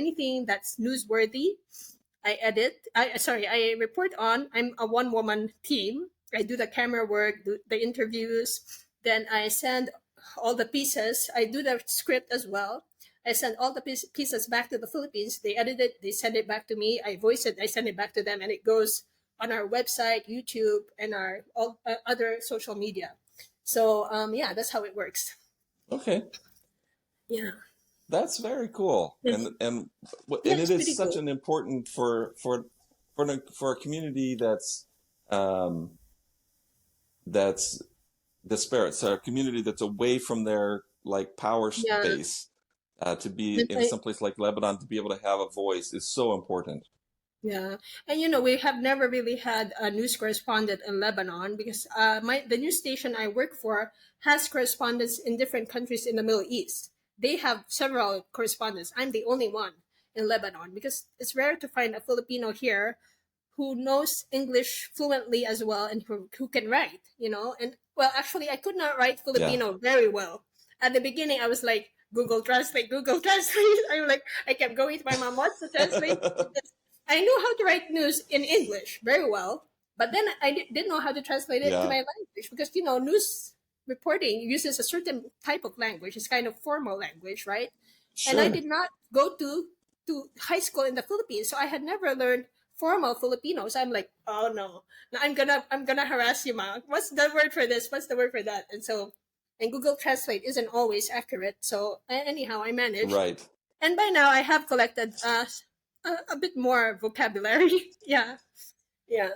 anything that's newsworthy, I edit. I report on. I'm a one-woman team. I do the camera work, do the interviews. Then I send all the pieces. I do the script as well. I send all the pieces back to the Philippines. They edit it. They send it back to me. I voice it. I send it back to them, and it goes on our website, YouTube, and our all other social media. So yeah, that's how it works. Okay. Yeah. That's very cool. Yeah, And it it's is pretty such cool. an important for a community um that's disparate. So a community that's away from their like power Yeah. base, to be And in some place like Lebanon, to be able to have a voice is so important. yeah, and you know we have never really had a news correspondent in Lebanon because the news station I work for has correspondents in different countries in the Middle East. They have several correspondents. I'm the only one in Lebanon because it's rare to find a Filipino here who knows English fluently as well and who can write. You know, and well, actually, I could not write Yeah, Filipino very well. At the beginning, I was like Google Translate, Google Translate. I'm like I kept going to my mom, what's the translate? I knew how to write news in English very well, but then I didn't know how to translate it to yeah, my language because you know news reporting uses a certain type of language. It's kind of formal language, right? And I sure, did not go to high school in the Philippines, so I had never learned formal Filipino. So I'm like, oh no, now I'm gonna harass you, ma. What's the word for this? What's the word for that? And Google Translate isn't always accurate. So anyhow, I managed. right. And by now, I have collected a bit more vocabulary. Yeah, yeah.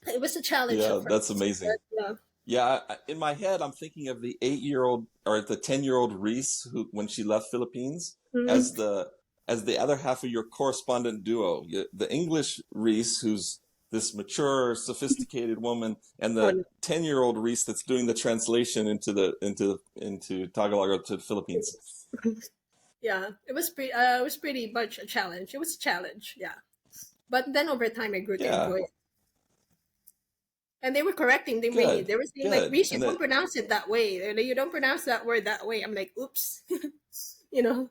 It was a challenge at Yeah, that's first, amazing. but yeah. Yeah, in my head, I'm thinking of the 8-year-old or the 10-year-old Rhyse who, when she left Philippines, Mhm. as the other half of your correspondent duo. The English Rhyse, who's this mature, sophisticated woman, and Oh, the no. 10-year-old Rhyse that's doing the translation into Tagalog or to the Philippines. Yeah, it was pretty much a challenge. It was a challenge, yeah. But then over time, I grew to Yeah, enjoy it. And they were correcting me. good, They were saying like, good. "Reese, you And don't that pronounce it that way. You don't pronounce that word that way." I'm like, "Oops," you know.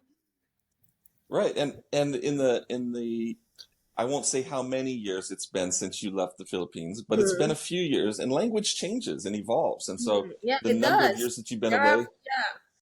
right, and in the I won't say how many years it's been since you left the Philippines, but it's been Mm. a few years, and language changes and evolves. And so Yeah, the it number of does. years that you've been There are away,